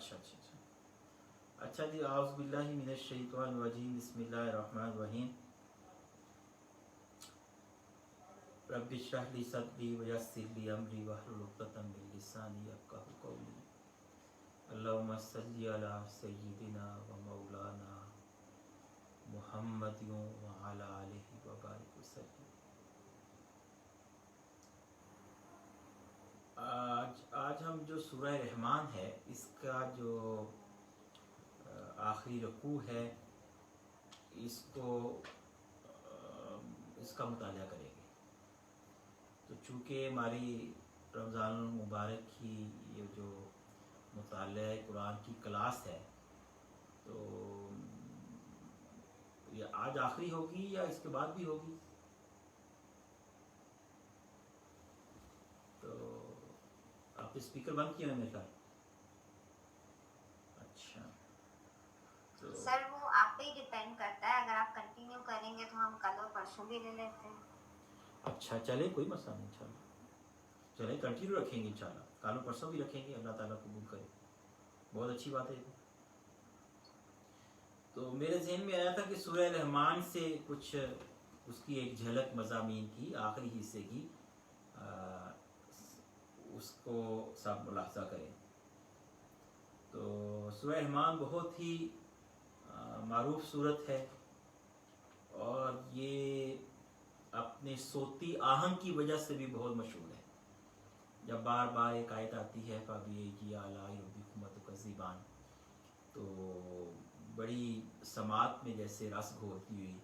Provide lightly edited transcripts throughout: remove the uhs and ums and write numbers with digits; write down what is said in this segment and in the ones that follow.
अच्छा जी, आउज़ु बिल्लाहि मिनश शैतानिर रजीम, बिस्मिल्लाहिर रहमानिर रहीम। रब्बि इश्रह ली सदरी व यस्सिर ली अमरी वहलुल उक़दतम मिन लिसानी यफ़क़हू क़ौली। अल्लाहुम्मा सल्लि अला सय्यिदिना व मौलाना मुहम्मदिन व अला आलिहि व बारिक वसल्लिम। आज हम जो सूरह रहमान है इसका जो आखिरी रकू है इसका मुताला करेंगे। तो चूँकि हमारी रमज़ान मुबारक की ये जो मुताला कुरान की क्लास है, तो ये आज आखिरी होगी या इसके बाद भी होगी? तो आप स्पीकर बंद किए हैं मेरे ख्याल। अच्छा, तो सर वो आप पे ही डिपेंड करता है, अगर आप कंटिन्यू करेंगे तो हम कल और परसों भी ले लेते हैं। अच्छा चले, कोई मसला नहीं, इंशाल्लाह चले कंटिन्यू रखेंगे, इंशाल्लाह कल परसों भी रखेंगे, अल्लाह ताला कबूल करे, बहुत अच्छी बात है। तो मेरे जहन में आया था कि सूरह रहमान से कुछ उसकी एक झलक मज़ामीन की आखिरी हिस्से की उसको सब मुलाहजा करें। तो सूरह रहमान बहुत ही मारूफ सूरत है और ये अपने सोती आहंग की वजह से भी बहुत मशहूर है। जब बार बार एक आयत आती है फ़बीअय्यि आलाइ रब्बिकुमा तुकज़्ज़िबान, तो बड़ी समात में जैसे रस घोलती हुई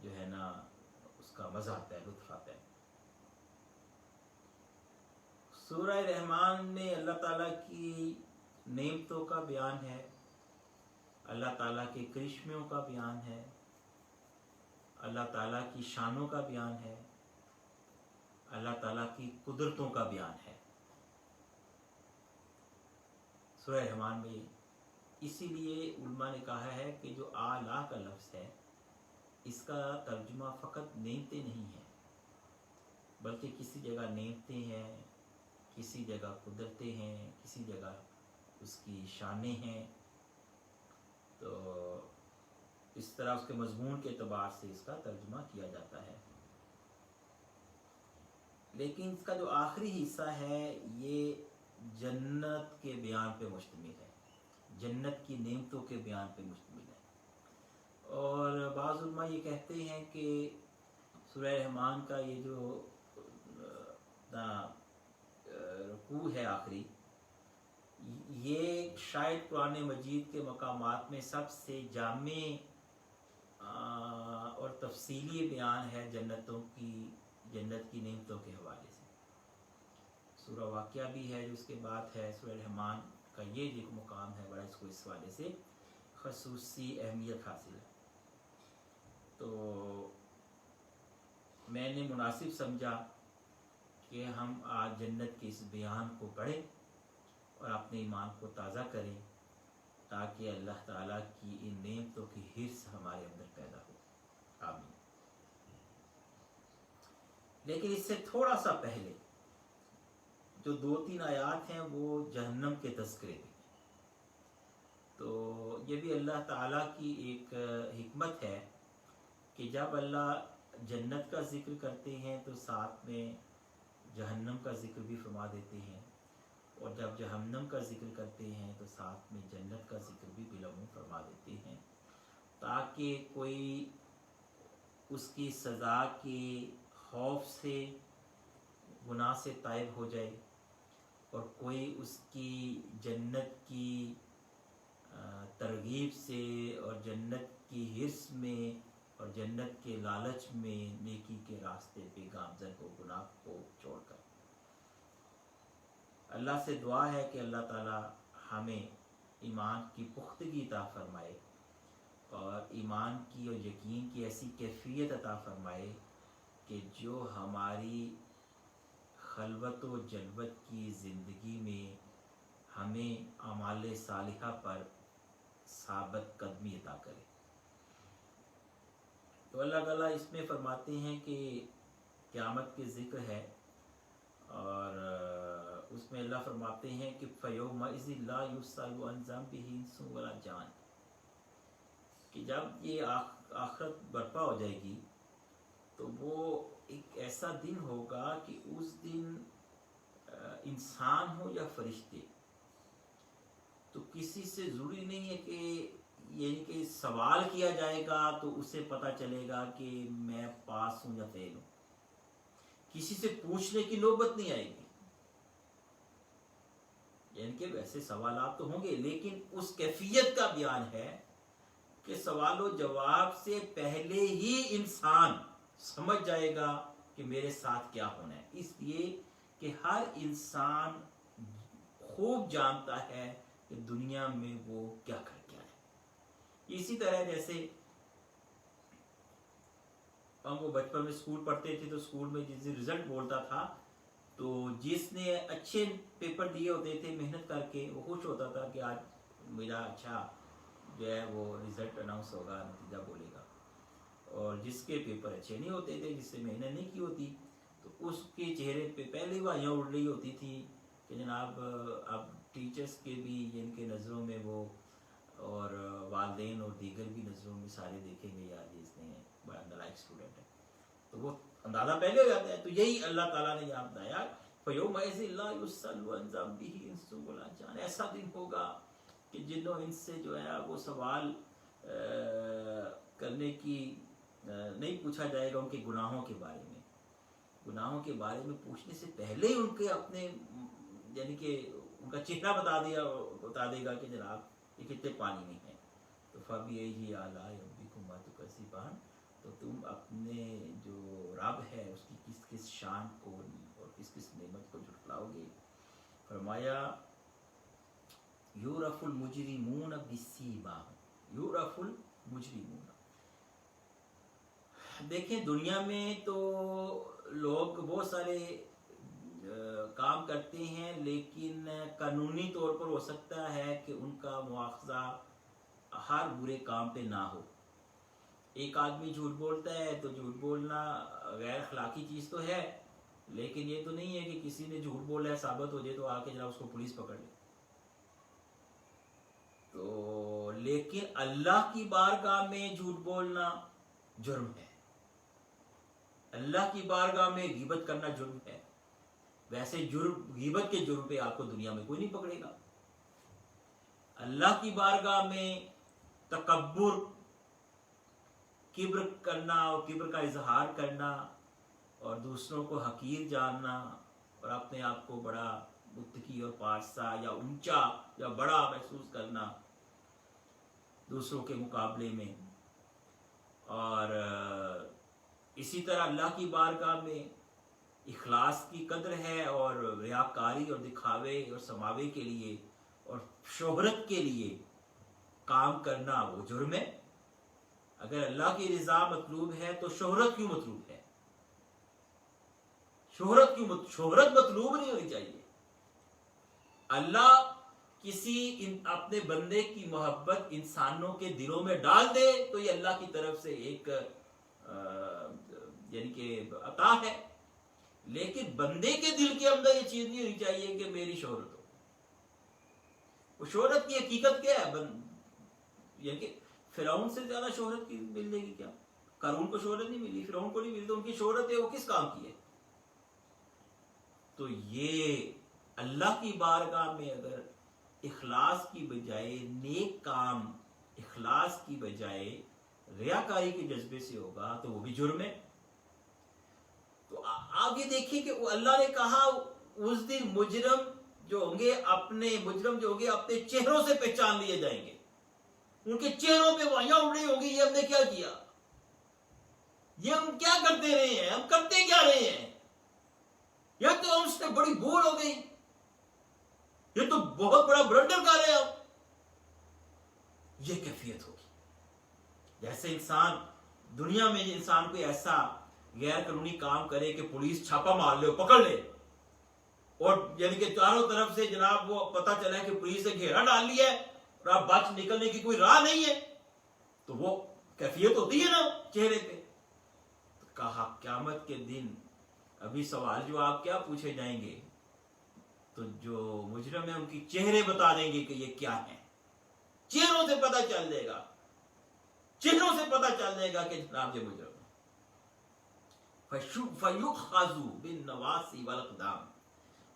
जो है ना उसका मज़ा आता है, लुत्फ़ आता है। सूरह रहमान में अल्लाह ताला की नेमतों का बयान है, अल्लाह ताला के करिश्मों का बयान है, अल्लाह ताला की शानों का बयान है, अल्लाह ताला की कुदरतों का बयान है सूरह रहमान में। इसीलिए उलमा ने कहा है कि जो आला का लफ्ज़ है इसका तर्जुमा फ़कत नेमतें नहीं है, बल्कि किसी जगह नेमतें हैं, किसी जगह कुदरतें हैं, किसी जगह उसकी शानें हैं। तो इस तरह उसके मज़मून के एतबार से इसका तर्जुमा किया जाता है। लेकिन इसका जो आखिरी हिस्सा है ये जन्नत के बयान पे मुश्तमिल है, जन्नत की नेमतों के बयान पे मुश्तमिल है। और बाज़ उलमा ये कहते हैं कि सूरह रहमान का ये जो रुकू है आखिरी, ये शायद कुरान मजीद के मकामात में सबसे जामे और तफसीली बयान है जन्नत की नेमतों के हवाले से। सूरह वाक़िया भी है जो उसके बाद है, सूरह रहमान का ये जो मुकाम है बड़ा इसको इस हवाले से खसूसी अहमियत हासिल है। तो मैंने मुनासिब समझा कि हम आज जन्नत के इस बयान को पढ़ें और अपने ईमान को ताज़ा करें ताकि अल्लाह ताला की इन नेमतों की हिर्स हमारे अंदर पैदा हो। आमीन। लेकिन इससे थोड़ा सा पहले जो 2-3 आयात हैं वो जहन्नम के तज़किरे में, तो ये भी अल्लाह ताला की एक हिकमत है कि जब अल्लाह जन्नत का जिक्र करते हैं तो साथ में जहन्नम का जिक्र भी फरमा देते हैं, और जब जहन्नम का जिक्र करते हैं तो साथ में जन्नत का जिक्र भी बिलमू फरमा देते हैं, ताकि कोई उसकी सज़ा के खौफ से गुनाह से ताइब हो जाए और कोई उसकी जन्नत की तरगीब से और जन्नत की हिर्स में और जन्नत के लालच में नेकी के रास्ते पे गामज़न हो गुनाह को छोड़कर। अल्लाह से दुआ है कि अल्लाह ताला हमें ईमान की पुख्तगी अता फरमाए और ईमान की और यकीन की ऐसी कैफियत अता फरमाए कि जो हमारी खलवत व जलवत की ज़िंदगी में हमें अमाल सालिहा पर साबित कदमी अता करे। तो अल्लाह ताला इसमें फरमाते हैं कि क़यामत के ज़िक्र है और اس میں اللہ فرماتے ہیں کہ فَيَوْمَئِذٍ لَا يُسْأَلُ عَنْ ذَنبِهِ انس ولا جان، کہ جب یہ آخرت برپا ہو جائے گی تو وہ ایک ایسا دن ہوگا کہ اس دن انسان ہو یا فرشتے، تو کسی سے ضروری نہیں ہے کہ یعنی کہ سوال کیا جائے گا تو اسے پتہ چلے گا کہ میں پاس ہوں یا فیل ہوں، کسی سے پوچھنے کی نوبت نہیں آئے گی، یعنی کہ ویسے سوالات تو ہوں گے لیکن اس کیفیت کا بیان ہے کہ سوال و جواب سے پہلے ہی انسان سمجھ جائے گا کہ میرے ساتھ کیا ہونا ہے، اس لیے کہ ہر انسان خوب جانتا ہے کہ دنیا میں وہ کیا کر کے آئے۔ اسی طرح جیسے ہم وہ بچپن میں اسکول پڑھتے تھے تو اسکول میں جس دن رزلٹ بولتا تھا تو جس نے اچھے پیپر دیے ہوتے تھے محنت کر کے وہ خوش ہوتا تھا کہ آج میرا اچھا جو ہے وہ رزلٹ اناؤنس ہوگا، نتیجہ بولے گا، اور جس کے پیپر اچھے نہیں ہوتے تھے، جس سے محنت نہیں کی ہوتی، تو اس کے چہرے پہ پہلی واریاں اڑ رہی ہوتی تھی کہ جناب اب ٹیچرز کے بھی ان کے نظروں میں وہ اور والدین اور دیگر بھی نظروں میں سارے دیکھیں گے یار اس نے بڑا نالائق اسٹوڈنٹ ہے، تو وہ اندازہ پہلے ہو جاتا ہے۔ تو یہی اللہ تعالیٰ نے یہاں بتایا فَيَوْمَئِذٍ لَا يُسْأَلُ عَنْ ذَنبِهِ انس ولا جان، ایسا دن ہوگا کہ جنوں ان سے جو ہے وہ سوال کرنے کی نہیں پوچھا جائے گا ان کے گناہوں کے بارے میں، گناہوں کے بارے میں پوچھنے سے پہلے ہی ان کے اپنے یعنی کہ ان کا چہرہ بتا دے گا کہ جناب یہ کتنے پانی میں ہیں، تو فَبِأَيِّ آلَاءِ رَبِّكُمَا تُكَذِّبَانِ، تو تم اپنے جو رب ہے اس کی کس کس شان کو اور کس کس نعمت کو جھٹلاؤ گے۔ فرمایا یُعْرَفُ الْمُجْرِمُونَ بِسِیمَاهُمْ، یُعْرَفُ الْمُجْرِمُونَ، دیکھیں دنیا میں تو لوگ بہت سارے کام کرتے ہیں لیکن قانونی طور پر ہو سکتا ہے کہ ان کا مواخذہ ہر برے کام پہ نہ ہو۔ ایک آدمی جھوٹ بولتا ہے تو جھوٹ بولنا غیر اخلاقی چیز تو ہے، لیکن یہ تو نہیں ہے کہ کسی نے جھوٹ بولا ہے ثابت ہو جائے تو آ کے جناب اس کو پولیس پکڑ لے۔ تو لیکن اللہ کی بارگاہ میں جھوٹ بولنا جرم ہے، اللہ کی بارگاہ میں غیبت کرنا جرم ہے، ویسے غیبت کے جرم پہ آپ کو دنیا میں کوئی نہیں پکڑے گا۔ اللہ کی بارگاہ میں تکبر، کبر کرنا اور کبر کا اظہار کرنا اور دوسروں کو حقیر جاننا اور اپنے آپ کو بڑا متقی اور پارسا یا اونچا یا بڑا محسوس کرنا دوسروں کے مقابلے میں، اور اسی طرح اللہ کی بارگاہ میں اخلاص کی قدر ہے اور ریاکاری اور دکھاوے اور سماوے کے لیے اور شہرت کے لیے کام کرنا وہ جرم ہے۔ اگر اللہ کی رضا مطلوب ہے تو شہرت کیوں مطلوب ہے؟ شہرت مطلوب نہیں ہونی چاہیے۔ اللہ کسی اپنے بندے کی محبت انسانوں کے دلوں میں ڈال دے تو یہ اللہ کی طرف سے ایک یعنی کہ عطا ہے، لیکن بندے کے دل کے اندر یہ چیز نہیں ہونی چاہیے کہ میری شہرت ہو۔ وہ شہرت کی حقیقت کیا ہے؟ یعنی کہ فرعون سے زیادہ شہرت کی مل جائے گی کیا؟ قارون کو شہرت نہیں ملی، فرعون کو نہیں ملی، تو ان کی شہرت ہے وہ کس کام کی ہے؟ تو یہ اللہ کی بارگاہ میں اگر اخلاص کی بجائے نیک کام اخلاص کی بجائے ریاکاری کے جذبے سے ہوگا تو وہ بھی جرم ہے۔ تو آپ یہ دیکھیں کہ اللہ نے کہا اس دن مجرم جو ہوں گے اپنے چہروں سے پہچان لیے جائیں گے، ان کے چہروں پہ وائیاں اڑ رہی ہوں گی، یہ ہم نے کیا کیا، یہ ہم کیا کرتے رہے ہیں، ہم کرتے کیا رہے ہیں، یا تو ہم سے بڑی بھول ہو گئی، یہ تو بہت بڑا بلنڈر کر رہے ہیں ہم۔ یہ کیفیت ہوگی جیسے انسان دنیا میں انسان کوئی ایسا غیر قانونی کام کرے کہ پولیس چھاپا مار لے پکڑ لے، اور یعنی کہ چاروں طرف سے جناب وہ پتہ چلا ہے کہ پولیس نے گھیرا ڈال لیا ہے اور اب بچ نکلنے کی کوئی راہ نہیں ہے، تو وہ کیفیت ہوتی ہے نا چہرے پہ۔ تو کہا قیامت کے دن ابھی سوال جو آپ کیا پوچھے جائیں گے تو جو مجرم ہے ان کی چہرے بتا دیں گے کہ یہ کیا ہے. چہروں سے پتہ چل جائے گا, چہروں سے پتہ چل جائے گا کہ جناب یہ مجرم ہے. فَيُؤْخَذُ بِالنَّوَاصِي وَالْأَقْدَامِ,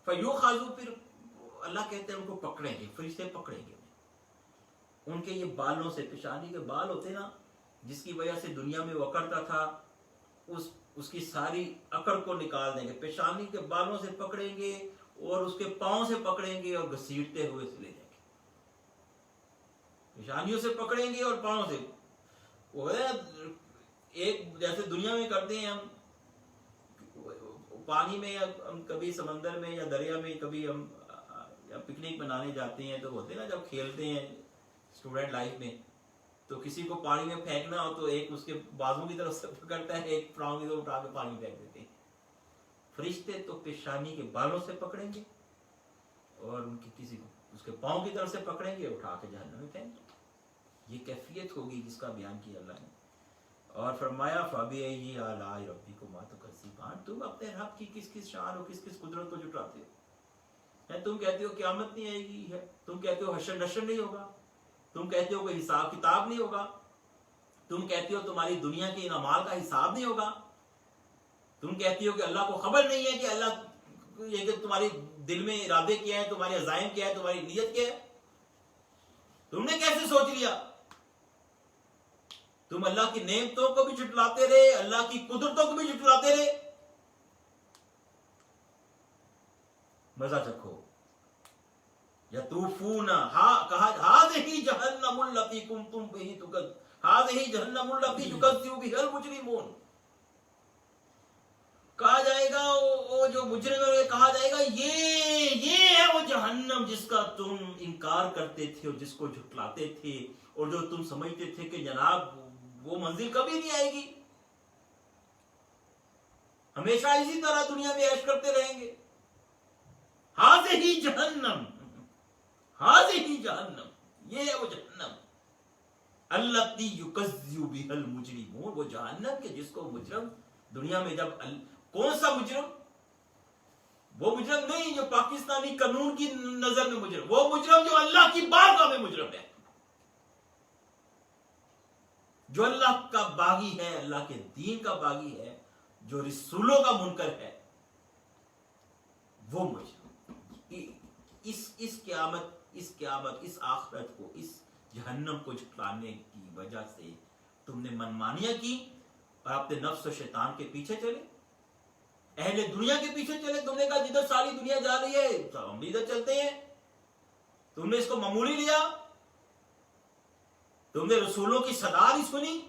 فَيُؤْخَذُ, پھر اللہ کہتے ہیں ان کو پکڑیں گے, فرشتے پکڑیں گے ان کے یہ بالوں سے. پیشانی کے بال ہوتے نا, جس کی وجہ سے دنیا میں وہ اکڑتا تھا, اس کی ساری اکڑ کو نکال دیں گے. پیشانی کے بالوں سے پکڑیں گے اور اس کے پاؤں سے پکڑیں گے اور گھسیٹتے ہوئے سے لے جائیں گے. پیشانیوں سے پکڑیں گے اور پاؤں سے. وہ ایک جیسے دنیا میں کرتے ہیں ہم پانی میں, یا ہم کبھی سمندر میں یا دریا میں کبھی ہم پکنک منانے جاتے ہیں تو ہوتے ہیں نا, جب کھیلتے ہیں اسٹوڈنٹ لائف میں, تو کسی کو پانی میں پھینکنا ہو تو ایک اس کے بازو کی طرف سے پکڑتا ہے, ایک پاؤں کی طرف اٹھا کے پانی پھینک دیتے ہیں. فرشتے تو پیشانی کے بالوں سے پکڑیں گے اور ان کی کسی کو اس کے پاؤں کی طرف سے پکڑیں گے, اٹھا کے جہنم میں پھینک دیں گے. یہ کیفیت ہوگی جس کا بیان کیا اللہ نے. اور فرمایا فَبِأَيِّ آلَاءِ رَبِّكُمَا تُكَذِّبَانِ, تم اپنے رب کی کس کس شان اور کس کس قدرت کو جھٹلاتے ہو. تم کہتے ہو قیامت نہیں آئے گی ہے, تم کہتے ہو حشر نشر نہیں ہوگا, تم کہتے ہو کوئی حساب کتاب نہیں ہوگا, تم کہتے ہو تمہاری دنیا کے ان اعمال کا حساب نہیں ہوگا, تم کہتے ہو کہ اللہ کو خبر نہیں ہے کہ اللہ یہ کہ تمہاری دل میں ارادے کیا ہے, تمہارے عزائم کیا ہے, تمہاری نیت کیا ہے. تم نے کیسے سوچ لیا؟ تم اللہ کی نعمتوں کو بھی جھٹلاتے رہے, اللہ کی قدرتوں کو بھی جھٹلاتے رہے. مزہ چکھو. یطوفون ہذہ جہنم التی کنتم بہ تکذبون, ہذہ جہنم التی یکذب بہا المجرمون. کہا جائے گا وہ جو مجرم ہے, کہا جائے گا یہ ہے وہ جہنم جس کا تم انکار کرتے تھے اور جس کو جھٹلاتے تھے, اور جو تم سمجھتے تھے کہ جناب وہ منزل کبھی نہیں آئے گی, ہمیشہ اسی طرح دنیا میں عیش کرتے رہیں گے. ہذہ جہنم, ہذہ جہنم, یہ ہے وہ جہنم التی یکذب بہا المجرمون, وہ جہنم کہ جس کو مجرم دنیا میں جب کون سا مجرم, وہ مجرم نہیں جو پاکستانی قانون کی نظر میں مجرم, وہ مجرم جو اللہ کی بارگاہ میں مجرم ہے, جو اللہ کا باغی ہے, اللہ کے دین کا باغی ہے, جو رسولوں کا منکر ہے, وہ مجرم. اس قیامت اس آخرت کو, اس جہنم کو جھٹلانے کی وجہ سے تم نے منمانیاں کی اور اپنے نفس و شیطان کے پیچھے چلے, اہل دنیا کے پیچھے چلے. تم نے کہا جدھر ساری دنیا جا رہی ہے ہم بھی ادھر چلتے ہیں. تم نے اس کو معمولی لیا, تم نے رسولوں کی صدا نہیں سنی,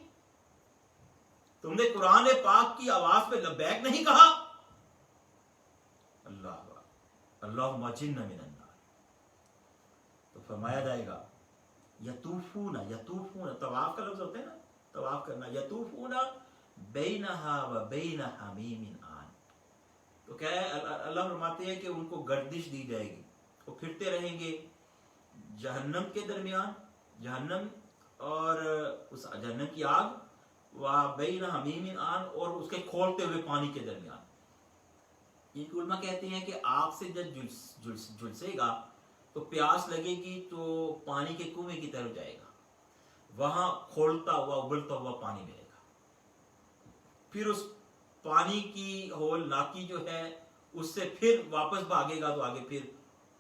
تم نے قرآن پاک کی آواز پہ لبیک نہیں کہا. اللہم اجرنا من النار. تو فرمایا جائے گا یطوفون, طواف کا لفظ ہوتا ہے نا, طواف کرنا. یطوفون بینہا و بین حمیم آن, تو کیا ہے اللہ فرماتے ہیں کہ ان کو گردش دی جائے گی, وہ پھرتے رہیں گے جہنم کے درمیان, جہنم اور اس جہنم کی آگ, و بین حمیم آن, اور اس کے کھولتے ہوئے پانی کے درمیان. یہ علماء کہتے ہیں کہ آگ سے جب جھلسے گا تو پیاس لگے گی تو پانی کے کنویں کی طرف جائے گا, وہاں کھولتا ہوا ابلتا ہوا پانی ملے گا. پھر اس پانی کی ہول ناکی جو ہے اس سے پھر واپس بھاگے گا تو آگے پھر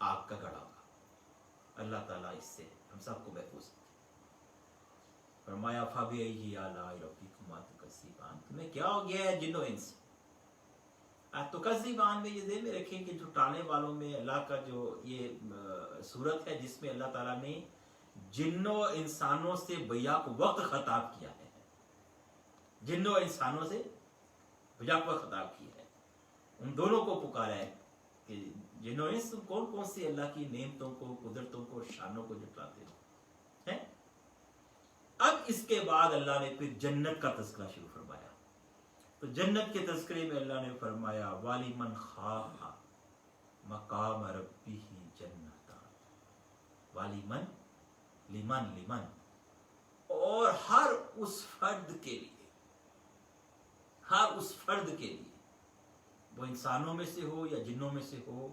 آگ کا گڑھا ہوگا. اللہ تعالیٰ اس سے ہم سب کو محفوظ کرے. فرمایا فَبِأَيِّ آلَاءِ رَبِّكُمَا تُكَذِّبَانِ, تمہیں کیا ہو گیا ہے جن و انس. تکذبان میں یہ ذہن میں رکھیں کہ جھٹانے والوں میں اللہ کا جو یہ صورت ہے جس میں اللہ تعالیٰ نے جنوں و انسانوں سے بیاق وقت خطاب کیا ہے, جنوں و انسانوں سے بیاق وقت خطاب کیا ہے, ان دونوں کو پکارا ہے کہ جنوں و انس کون کون سی اللہ کی نعمتوں کو, قدرتوں کو, شانوں کو جھٹلاتے ہیں. اب اس کے بعد اللہ نے پھر جنت کا تذکرہ شروع فرمایا. تو جنت کے تذکرے میں اللہ نے فرمایا وَلِمَنْ خَافَ مَقَامَ رَبِّهِ جَنَّتَانِ, وَلِمَنْ لمن, اور ہر اس فرد کے لیے, ہر اس فرد کے لیے, وہ انسانوں میں سے ہو یا جنوں میں سے ہو,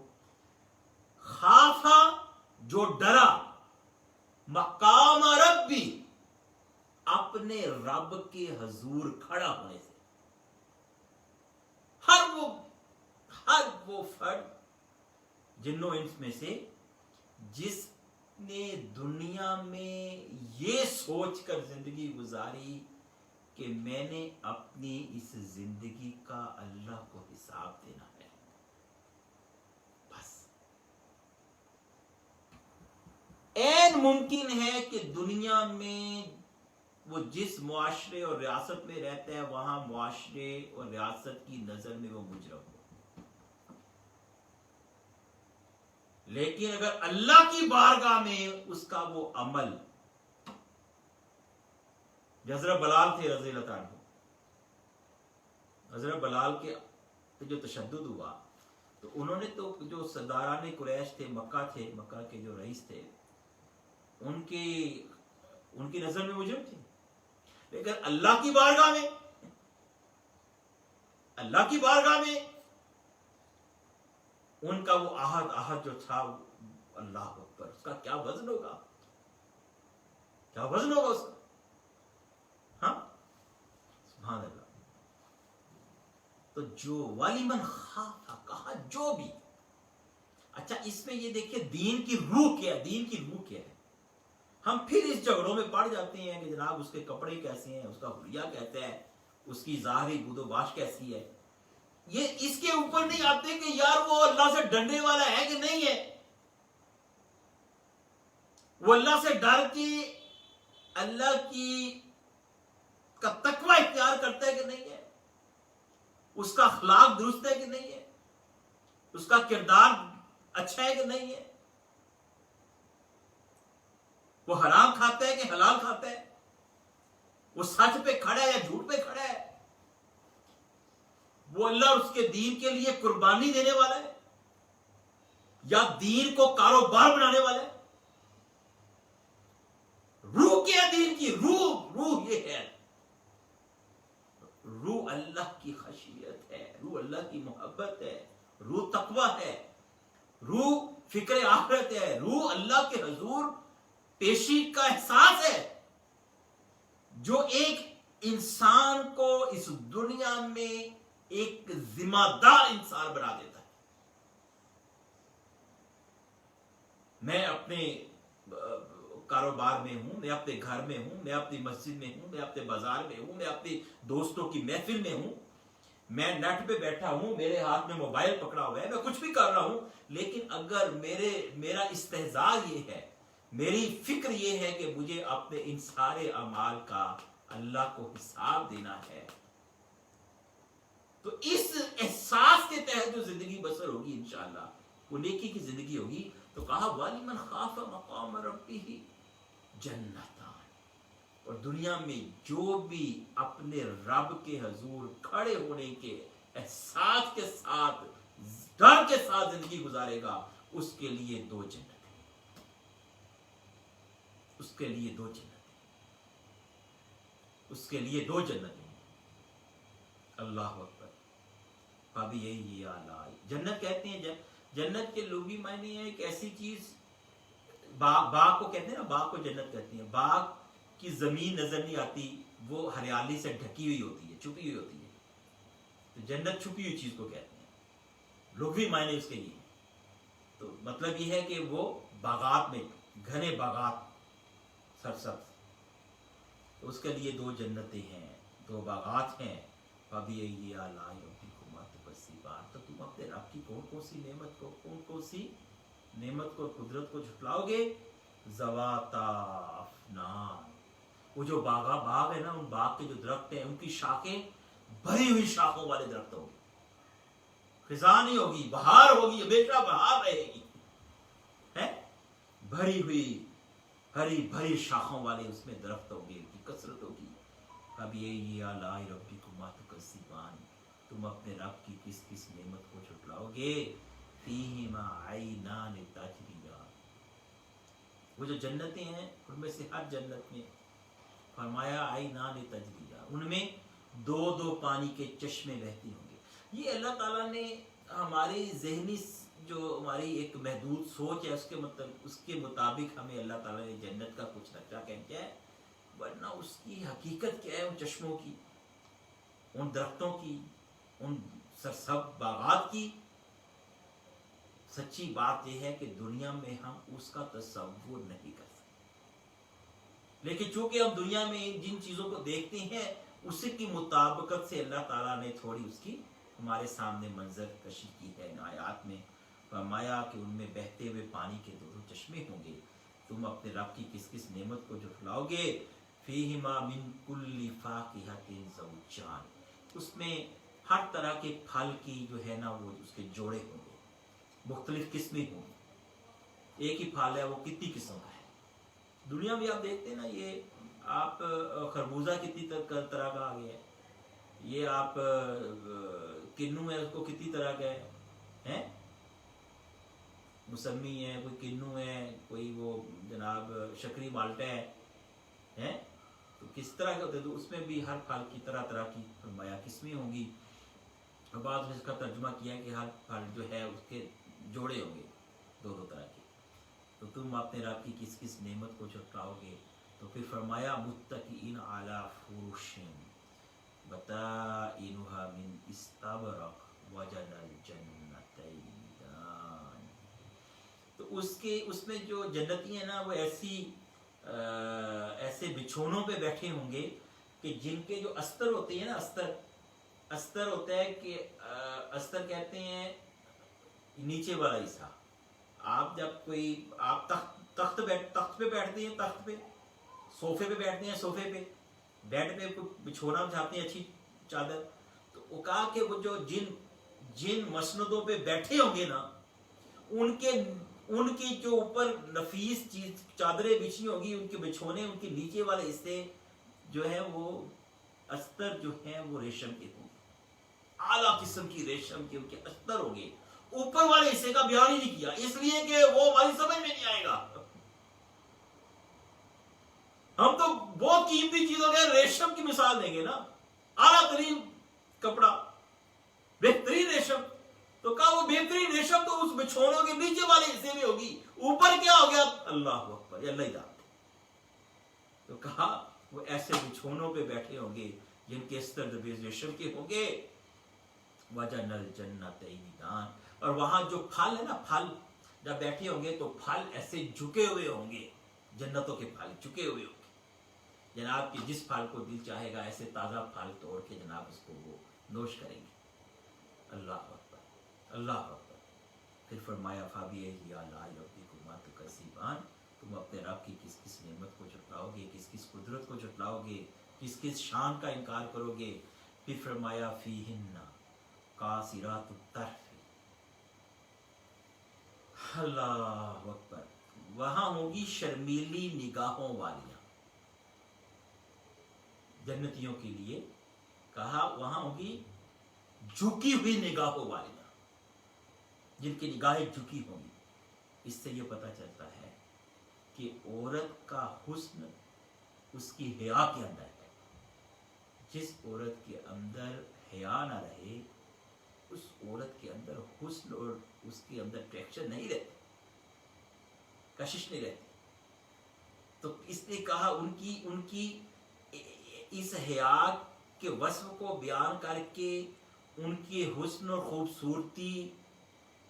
खाफा, जो डरा, मकाम रब्बी, अपने रब के हजूर खड़ा होने से। हर वो फर्द जिन्नों इंस में से जिसने दुनिया में ये सोचकर जिंदगी गुजारी कि मैंने अपनी इस जिंदगी का अल्लाह को हिसाब देना है, बस। ऐन मुमकिन है कि दुनिया में वो जिस मुआशरे और रियासत में रहता है वहां मुआशरे और रियासत की नजर में वो मुजरम हो, लेकिन अगर अल्लाह की बारगाह में उसका वो अमल, हज़रत बलाल थे रज़ी अल्लाह अन्हु, हज़रत बलाल के जो तशद्दुद हुआ तो उन्होंने तो जो सरदारान कुरैश थे, मक्का के जो रईस थे, उनकी नजर में मुजरिम थे, लेकिन अल्लाह की बारगाह में उनका वो आहद जो था, अल्लाह अकबर, उसका क्या वजन होगा उसका। हाँ, सुभान अल्लाह। तो जो वालिमन खाफा कहा, जो भी। अच्छा, इसमें ये देखिए दीन की रूह क्या है। हम फिर इस झगड़ों में पड़ जाते हैं कि जनाब उसके कपड़े कैसे हैं, उसका हुलिया कहता है, उसकी ज़ाहिरी बुदोबाश कैसी है। ये इसके ऊपर नहीं आते कि यार वो अल्लाह से डरने वाला है कि नहीं है, वो अल्लाह से डर के अल्लाह का तकवा इख्तियार करता है कि नहीं है, उसका अखलाक दुरुस्त है कि नहीं है, उसका किरदार अच्छा है कि नहीं है, वो हराम खाता है कि हलाल खाता है, वो सच पे खड़ा है या झूठ पे खड़ा है, वो अल्लाह और उसके दीन के लिए कुर्बानी देने वाला है या दीन को कारोबार बनाने वाला है। रूह क्या है दीन की? रूह ये है, रूह अल्लाह की खशियत है, रूह अल्लाह की मोहब्बत है, रूह तकवा है, रूह फिक्र आखिरत है, रूह अल्लाह के हजूर पेशी का एहसास है, जो एक इंसान को इस दुनिया में एक जिम्मेदार इंसान बना देता है। मैं अपने कारोबार में हूं, मैं अपने घर में हूं, मैं अपनी मस्जिद में हूं, मैं अपने बाजार में हूं, मैं अपने दोस्तों की महफिल में हूं, मैं नेट पे बैठा हूं, मेरे हाथ में मोबाइल पकड़ा हुआ है, मैं कुछ भी कर रहा हूं, लेकिन अगर मेरा इस्तेहज़ा ये है, मेरी फिक्र ये है कि मुझे अपने इन सारे अमाल का अल्लाह को हिसाब देना है, तो इस एहसास के तहत जो जिंदगी बसर होगी इंशाअल्लाह वो नेकी की जिंदगी होगी। तो कहा वालिमन खाफा मकाम रब्बिही जन्नतान, और दुनिया में जो भी अपने रब के हजूर खड़े होने के एहसास के साथ, डर के साथ जिंदगी गुजारेगा, उसके लिए दो जन्नतें, उसके लिए दो जन्नतें। अल्लाह अकबर। भाभी यही जन्नत कहते हैं, जन्नत के लुग़वी मायने है एक ऐसी चीज, बाग को कहते हैं ना, बाग को जन्नत कहते हैं। बाग की जमीन नजर नहीं आती, वो हरियाली से ढकी हुई होती है, छुपी हुई होती है, तो जन्नत छुपी हुई चीज को कहते हैं। लुग़वी मायने उसके ये, तो मतलब ये है कि वो बागात में, घने बागात सरसब्ज, तो उसके लिए दो जन्नतें हैं, दो बागात हैं। भाभी यही तो तुम अपने रब की कौन सी नेमत को कुदरत को झुटलाओगे? ज़वाता अफ़नान, वो जो बाग है ना, उन बाग के जो दरख्त हैं, उनकी शाखें भरी हुई शाखों वाले दरख्त होंगे, खिज़ां नहीं होगी, बहार होगी, हमेशा बहार रहेगी, है भरी हुई हरी भरी शाखों वाले उसमें दरख्त होंगे, इनकी कसरत होगी। अब ये आलाई रब्बिकुमा तुकज़्ज़िबान, तुम अपने रब की किस किस नेमत को झुटलाओगे? फीहिमा ऐनान तजरियान, वो जो जन्नतें हैं उनमें से हर जन्नत में फरमाया ऐनान तजरियान, उनमें दो दो पानी के चश्मे बहते होंगे। ये अल्लाह ताला ने हमारी ज़हनी जो हमारी एक महदूद सोच है उसके मुताबिक हमें अल्लाह ताला ने जन्नत का कुछ नक्शा कह दिया है, वरना उसकी हकीकत क्या है उन चश्मों की, उन दरख्तों की, उन सरसब बागात की। सच्ची बात यह है कि दुनिया में हम उसका तसव्वुर नहीं कर सकते, लेकिन चूंकि हम दुनिया में जिन चीज़ों को देखते हैं उसी की मुताबिकत से अल्लाह ताला ने थोड़ी उसकी हमारे सामने मंजर कशी की है। इन आयात में फरमाया कि उनमें बहते हुए पानी के दो चश्मे होंगे, तुम अपने रब की किस किस नेमत को झुठलाओगे। फीहिमा मिन कुल्ली फाकिहतिन ज़ौजान, उसमें हर तरह के फल की जो है ना वो उसके जोड़े होंगे, मुख्तलिफ किस्में होंगी। एक ही फल है वो कितनी किस्म का है। दुनिया में आप देखते हैं ना, ये आप खरबूजा कितनी तरह का आ गया है, ये आप किन्नू है उसको कितनी तरह का है, मौसमी है, कोई किन्नू है, कोई वो जनाब शकरी माल्टा है, तो किस तरह के होते हैं। तो उसमें भी हर फल की तरह तरह की फरमाया किस्में होंगी। और बाद में इसका तर्जुमा किया है कि हर फल जो है उसके जोड़े होंगे दो दो तरह के। तो तुम अपने रब की किस किस नेमत को झुटलाओगे। तो फिर फरमाया मुत्तकीन अला फुरुशिन बताइनुहा मिन इस्तबरक वजनल जन्नतैन। तो उसमें जो जन्नती है ना वो ऐसे बिछोनों पे बैठे होंगे कि जिनके जो अस्तर होते हैं ना, अस्तर होता है कि अस्तर कहते हैं नीचे वाला हिस्सा। आप जब कोई आप तख्त पे बैठते हैं, तख्त पे सोफे पे बैठते हैं, सोफे पे बेड पे बिछोना बिछाते हैं अच्छी चादर, तो वो कहा कि वो जो जिन मसनदों पे बैठे होंगे ना उनकी जो ऊपर नफीस चीज चादरें बिछी होगी, उनके बिछोने उनके नीचे वाले हिस्से जो है वो अस्तर जो है वो रेशम के होंगे, आला किस्म की रेशम के उनके अस्तर होंगे। ऊपर वाले हिस्से का बयान ही नहीं किया इसलिए कि वो हमारी समझ में नहीं आएगा। हम तो बहुत कीमती चीजों के रेशम की मिसाल देंगे ना, आला तरीन कपड़ा, बेहतरीन रेशम, तो कहा वो बेहतरीन रेशम तो उस बिछोनों के नीचे वाले हिस्से में होगी, ऊपर क्या हो गया अल्लाह अकबर, अल्लाह ही जानते। तो कहा वो ऐसे बिछोनों पे बैठे होंगे जिनके अस्तर रेशम के होंगे। वजनल जन्नतैन, और वहां जो फल है ना, फल जब बैठे होंगे तो फल ऐसे झुके हुए होंगे, जन्नतों के फल झुके हुए होंगे। जनाब कि जिस फल को दिल चाहेगा ऐसे ताज़ा फल तोड़ के जनाब उसको वो नोश करेंगे। अल्लाह अकबर, अल्लाह अकबर। फिर फरमाया फाबियकुमातुकसीबान, तुम अपने रब की किस किस नेमत को झुटलाओगे, किस किस कुदरत को झुटलाओगे, किस किस शान का इनकार करोगे। फिर फरमाया फीहिन्ना कासिरातुत तर्फ, अल्लाह अकबर, वहां होगी शर्मीली निगाहों वालियां। जन्नतियों के लिए कहा वहां होगी झुकी हुई निगाहों वालियां, जिनकी निगाहें झुकी होंगी। इससे ये पता चलता है कि औरत का हुस्न उसकी हया के अंदर है। जिस औरत के अंदर हया ना रहे उस औरत के अंदर हुस्न और उसके अंदर अट्रैक्शन नहीं रहती, कशिश नहीं रहती। तो इसने कहा उनकी इस हया के वस्फ को बयान करके उनकी हुस्न और खूबसूरती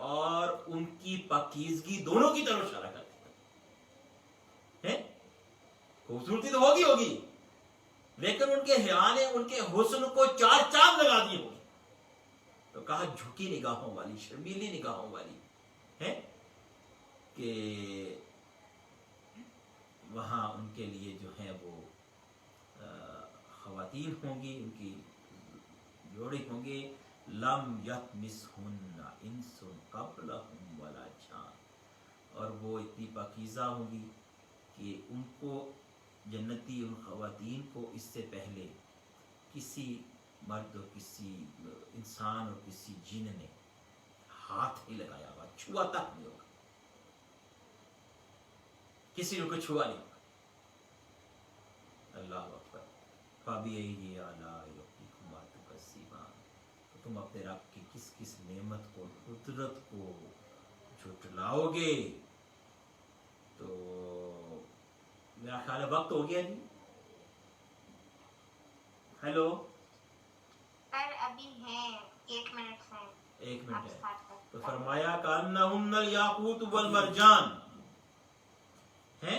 और उनकी पाकीज़गी दोनों की तरफ इशारा करते हैं। खूबसूरती तो होगी, लेकिन उनके हया ने उनके हुस्न को चार चांद लगा दिए होंगे। तो कहा झुकी निगाहों वाली, शर्मीली निगाहों वाली है कि वहां उनके लिए जो है वो खवातीन होंगी, उनकी जोड़े होंगे। लम यतमिसहुन्ना इंसुन क़ब्लहुम वला जान, और वो इतनी पाकीज़ा होंगी कि उनको जन्नती उन खवातीन को इससे पहले किसी मर्द और किसी इंसान और किसी जिन ने हाथ नहीं लगाया होगा, छुआ तक नहीं होगा, किसी ने को छुआ नहीं होगा। अल्लाह अकबर। तो तुम अपने रब की किस किस नेमत को, कुदरत को झुठलाओ गए। तो मेरा ख्याल है वक्त हो गया जी। हेलो, पर अभी है 1 मिनट है, 1 आप मिनट है। स्टार्ट कर। तो फरमाया कान्नहुन्नल याकूत वल मरजान है,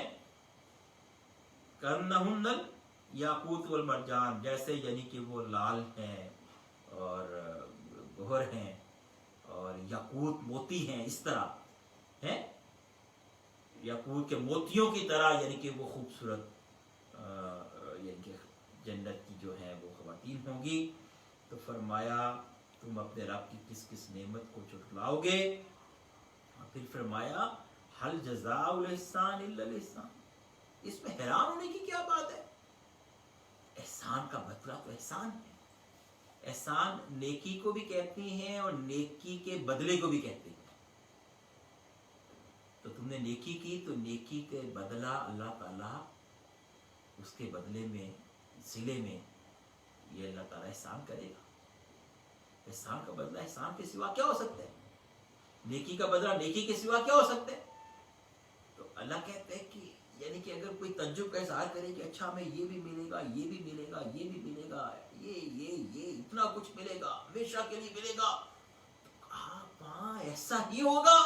कान्नहुन्नल याकूत वल मरजान, जैसे यानी कि वो लाल हैं और गोहर हैं और याकूत मोती हैं, इस तरह है, याकूत के मोतियों की तरह यानी कि वो खूबसूरत यानी कि जन्नत की जो है वो ख़वातीन होंगी। तो फरमाया तुम अपने रब की किस किस नेमत को झुठलाओगे। और फिर फरमाया हल जज़ाउल इहसान इल्लल इहसान। इसमें हैरान होने की क्या बात है? एहसान का बदला तो एहसान है। एहसान नेकी को भी कहती हैं और नेकी के बदले को भी कहती हैं। तो तुमने नेकी की तो नेकी के बदला अल्लाह ताला उसके बदले में सिले में ये अल्लाह ताला एहसान करेगा। एहसान का बदला एहसान के सिवा क्या हो सकता है? नेकी का बदला नेकी के सिवा क्या हो सकता है? तो अल्लाह कहते हैं कि यानी कि अगर कोई तज्जुब का इज़हार करे कि अच्छा हमें ये भी मिलेगा, ये भी मिलेगा, ये भी मिलेगा, ये इतना कुछ मिलेगा, हमेशा के लिए मिलेगा, तो हाँ ऐसा ही होगा।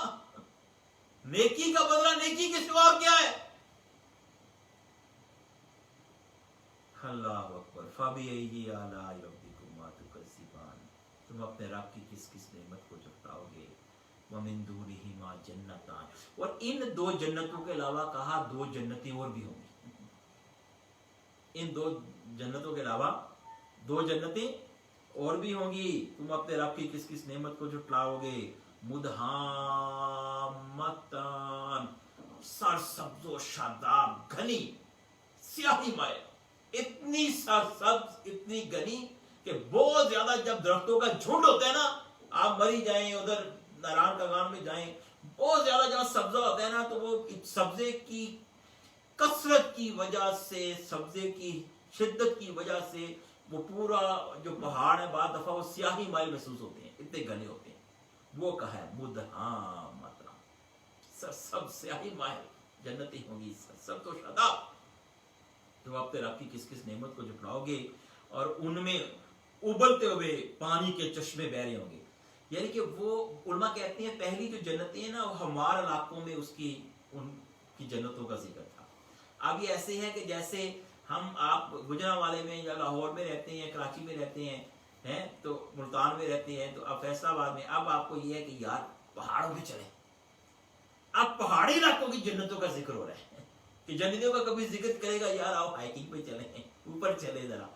नेकी का बदला नेकी के सिवा और क्या है? अल्लाह अकबर। फबिअय्यि आलाइ रब्बिकुमा तुकज़्ज़िबान। तुम अपने रब की किस किस नेमत को झुठलाओगे। वमिन दूनिहिमा जन्नतान, और इन 2 जन्नतों के अलावा कहा 2 जन्नतें और भी होंगी। इन 2 जन्नतों के अलावा 2 जन्नतें और भी होंगी। तुम अपने रब की किस किस नेमत को झुठलाओगे। मुदहामतान, सरसब्ज़ो शादाब, घनी स्याही माए, इतनी सरसब्ज इतनी घनी कि बहुत ज्यादा जब दरख्तों का झुंड होता है ना, आप मरी जाएं उधर नारायण का गांव में जाएं, बहुत ज्यादा जब सब्जा होता है ना, तो वो सब्जे की कसरत की वजह से, सब्जे की शिद्दत की वजह से वो पूरा जो पहाड़ है बाद दफा वो स्याही माइल महसूस होते हैं, इतने घने होते हैं। वो कहा है मुदहामता, सब स्याही माइल जन्नती होंगी, सब तो शादाब। तो आप रब की किस किस नेमत को झुठलाओगे और उनमें उबलते हुए पानी के चश्मे बह रहे होंगे। यानी कि वो उलमा कहते हैं पहली जो जन्नतें हैं ना, वो हमारे इलाकों में उसकी उनकी जन्नतों का जिक्र था। अब ये ऐसे है कि जैसे हम आप गुजरांवाले में या लाहौर में रहते हैं, कराची में रहते हैं तो मुल्तान में रहते हैं, तो अब फैसलाबाद में, अब आपको ये है कि यार पहाड़ों में चले। अब पहाड़ी इलाकों की जन्नतों का जिक्र हो रहा है कि जन्नतियों का कभी जिक्र करेगा यार आओ हाइकिंग पे चले, ऊपर चले जरा,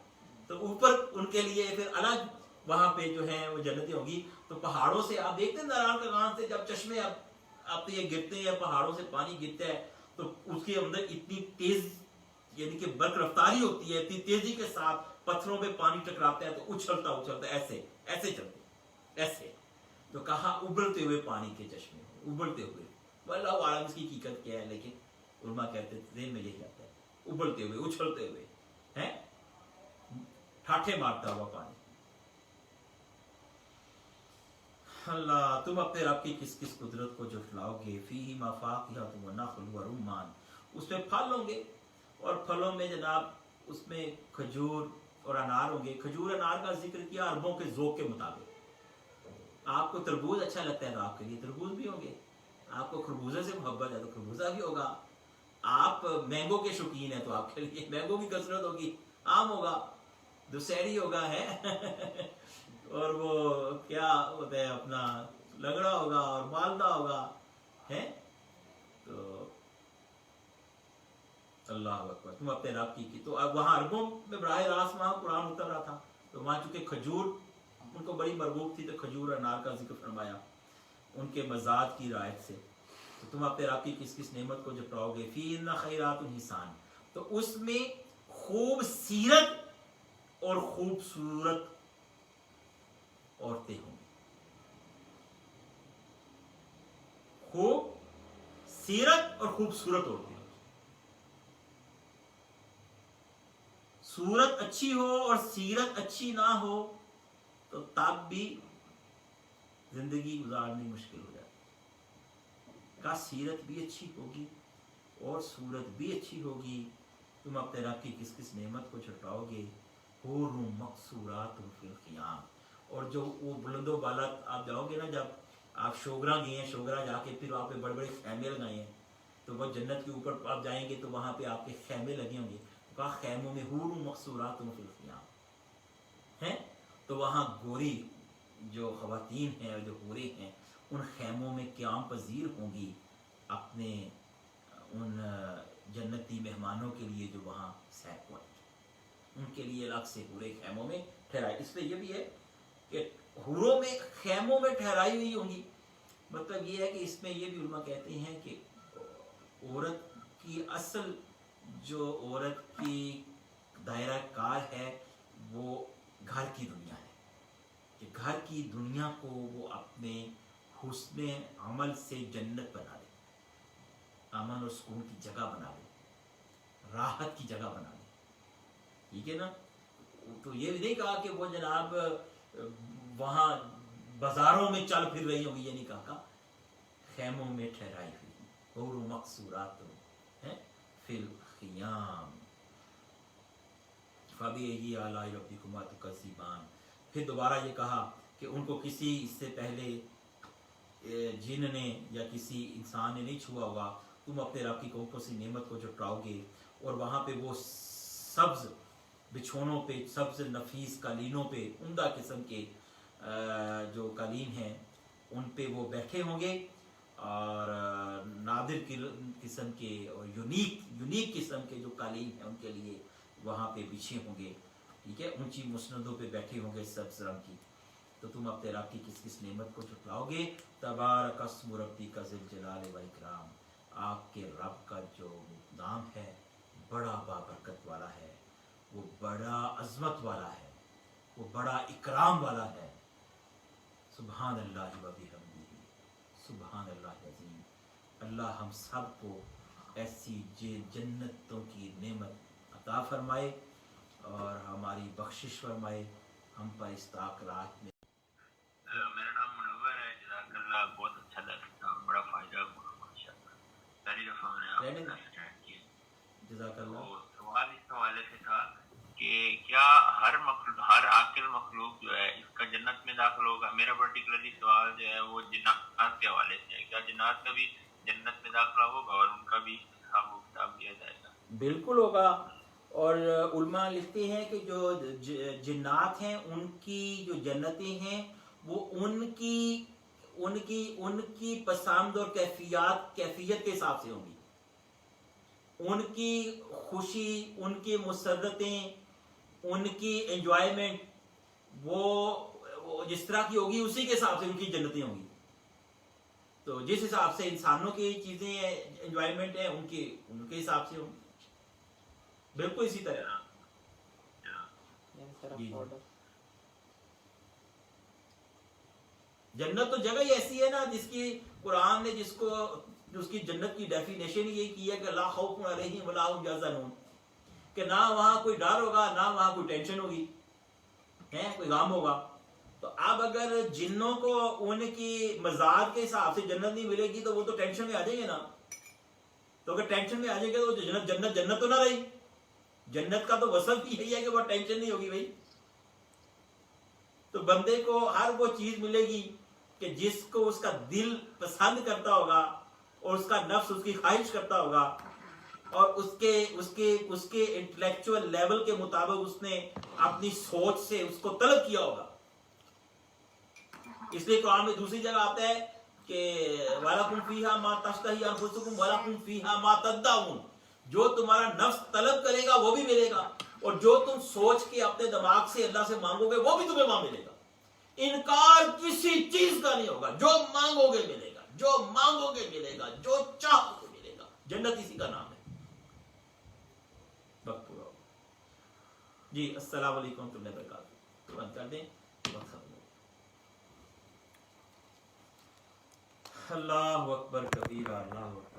तो ऊपर उनके लिए फिर अलग वहां पे जो है वो जन्नतें होंगी। तो पहाड़ों से आप देखते हैं नारायण का गांव से जब चश्मे आप तो ये गिरते हैं, पहाड़ों से पानी गिरता है, तो उसके अंदर इतनी तेज यानी कि बर्क रफ्तारी होती है, इतनी तेजी के साथ पत्थरों पे पानी टकराता है तो उछलता उछलता ऐसे ऐसे चलते ऐसे। तो कहा उबलते हुए पानी के चश्मे, उबलते हुए, अल्लाह आलम इसकी हकीकत क्या है, लेकिन उलमा कहते थे में यही आता है, उबलते हुए उछलते हुए हैं, ठाठे मारता हुआ पानी। अल्लाह, तुम अपने रब की किस किस कुदरत को झुठलाओगे। फीहिमा फाकिहतुन व नख्लुन व रुम्मान, उसमें फल होंगे और फलों में जनाब उसमें खजूर और अनार होंगे। खजूर अनार का जिक्र किया अरबों के ज़ौक़ के मुताबिक। आपको तरबूज अच्छा लगता है तो आपके लिए तरबूज भी होंगे, आपको खरबूजे से मोहब्बत है तो खरबूजा भी होगा, आप मैंगो के शौकीन है तो आपके लिए मैंगो की कसरत होगी, आम होगा, दुशहरी होगा है और वो क्या होता है अपना लगड़ा होगा और मालदा होगा है। तो अल्लाह अकबर, तुम अपने रब की तो अब वहाँ अरबों में बराह रास्त वहाँ कुरान उतर रहा था, तो वहाँ चूंकि खजूर उनको बड़ी मरगूब थी तो खजूर अनार का जिक्र फरमाया उनके मजाज की रायत से। तो तुम अपने रब की किस किस नेमत को झुठलाओगे। फीहिन्ना खैरातुन हिसान, तो उसमें खूब सीरत और खूबसूरत औरतें होंगी। खूब सीरत और खूबसूरत औरतें, सूरत अच्छी हो और सीरत अच्छी ना हो तो तब भी जिंदगी गुजारनी मुश्किल हो जाती। कहा सीरत भी अच्छी होगी और सूरत भी अच्छी होगी, तुम अपने रब की किस किस नेमत को छुपाओगे। हुर्रुम मक़सूरातुन फ़िल ख़ियाम, और जो वो बुलंदो बाला आप जाओगे ना, जब आप शोगरा गए हैं, शोगरा जाके फिर वहाँ पे बड़े बड़े खैमे लगाए हैं, तो वह जन्नत के ऊपर आप जाएंगे तो वहाँ पे आपके खैमे लगे होंगे, कहा खैमों में हुर्रुम मक़सूरातुन फ़िल ख़ियाम हैं, तो वहाँ गोरी जो ख़वातीन हैं और जो हूरें हैं उन खैमों में क़याम पजीर होंगी अपने उन जन्नती मेहमानों के लिए जो वहाँ सैर उनके लिए अलग से पूरे खैमों में ठहराई। इसलिए ये भी है कि हुरों में खैमों में ठहराई हुई होंगी, मतलब ये है कि इसमें ये भी उलमा कहते हैं कि औरत की असल जो औरत की दायरा कार है वो घर की दुनिया है, कि घर की दुनिया को वो अपने हुस्न अमल से जन्नत बना दे, अमन और सुकून की जगह बना दे, राहत की जगह बना दे, ठीक है ना। तो ये भी नहीं कहा कि वो जनाब वहाँ बाजारों में चल फिर रही होगी, ये नहीं कहा, खैमों में ठहराई हुई और मक़सूरातुन हैं फ़िल ख़ियाम फ़बिअय्यि आलाइ रब्बिकुमा तुकज़्ज़िबान। फिर दोबारा ये कहा कि उनको किसी इससे पहले जिन ने या किसी इंसान ने नहीं छुआ होगा, तुम अपने रब की कौन सी नेमत को जुटाओगे, और वहाँ पे वो सब्ज़ बिछोनों पे, सब्ज़ नफीस कालीनों पे, उम्दा किस्म के जो कालीन हैं उन पे वो बैठे होंगे, और नादिर किस्म के और यूनिक किस्म के जो कालीन हैं उनके लिए वहाँ पे बिछे होंगे, ठीक है, ऊंची मुस्नदों पे बैठे होंगे सब्ज़ रंग की। तो तुम अपने रब की किस किस नेमत को छुटलाओगे। तबारक अस्मु रब्बिका ज़िल जलाल व इकराम, आपके रब का जो नाम है बड़ा बाबरकत वाला है, वो बड़ा अज़मत वाला है, वो बड़ा इकराम वाला है। सुभान अल्लाह व बिहम्दिही, सुभान अल्लाह अज़ीम। अल्लाह हम सब को ऐसी जन्नतों की नेमत अता फरमाए और हमारी बख्शिश फरमाए, हम पर इस ताक़रात में। मेरा नाम मुनव्वर है, जज़ाकल्लाह, बहुत अच्छा दर्स था, बड़ा फ़ायदा हुआ माशाअल्लाह। पहली दफ़ा मैंने आपसे दर्स अटेंड किया। जज़ाकल्लाह। तो सवाल इस हवाले से था कि क्या हर आकिल मखलूक जो है इसका जन्नत में दाखिल होगा। मेरा पर्टिकुलरली सवाल जो है वो जिन्नात के हवाले से है, क्या जिन्नात का भी जन्नत में दाखिला होगा और उनका भी हिसाब किताब दिया जाएगा? बिल्कुल होगा, और उलमा लिखते हैं कि जो जिन्नात हैं उनकी जो जन्नतें हैं वो उनकी उनकी उनकी पसंद और कैफियत के हिसाब से होंगी, उनकी खुशी, उनकी मुसर्रतें, उनकी एंजॉयमेंट वो जिस तरह की होगी उसी के हिसाब से उनकी जन्नतें होंगी। तो जिस हिसाब से इंसानों की चीजें एंजॉयमेंट है उनके हिसाब से होंगी, बिल्कुल इसी तरह। जन्नत तो जगह ही ऐसी है ना जिसकी कुरान ने उसकी जन्नत की डेफिनेशन यही की है कि ला खौफुन अलैहिम वला हुम यहज़नून, कि ना वहां कोई डर होगा ना वहां कोई टेंशन होगी, है कोई गम होगा। तो अब अगर जिन्नों को उनकी मजाज के हिसाब से जन्नत नहीं मिलेगी तो वो तो टेंशन में आ जाएंगे ना। तो अगर टेंशन में आ जाएंगे तो जन्नत तो ना रही। जन्नत का तो वसफ ही यही है कि वो टेंशन नहीं होगी भाई। तो बंदे को हर वो चीज मिलेगी कि जिसको उसका दिल पसंद करता होगा और उसका नफ्स उसकी ख्वाहिश करता होगा और उसके इंटेलेक्चुअल लेवल के मुताबिक उसने अपनी सोच से उसको तलब किया होगा। इसलिए कुरान में दूसरी जगह आता है कि वलकुम फीहा मा तश्तही अनफुसुकुम वलकुम फीहा मा तद्दाऊन, जो तुम्हारा नफ्स तलब करेगा वो भी मिलेगा और जो तुम सोच के अपने दिमाग से अल्लाह से मांगोगे वो भी तुम्हें वहां मिलेगा। इनकार किसी चीज का नहीं होगा, जो मांगोगे मिलेगा, जो मांगोगे मिलेगा, जो चाहोगे मिलेगा। जन्नत इसी का नाम है। वक्त पूरा जी। अस्सलाम वालेकुम तुमने बरकात बंद कर दें। वक्त खत्म। अल्लाहु अकबर कबीरा, अल्लाहु अकबर।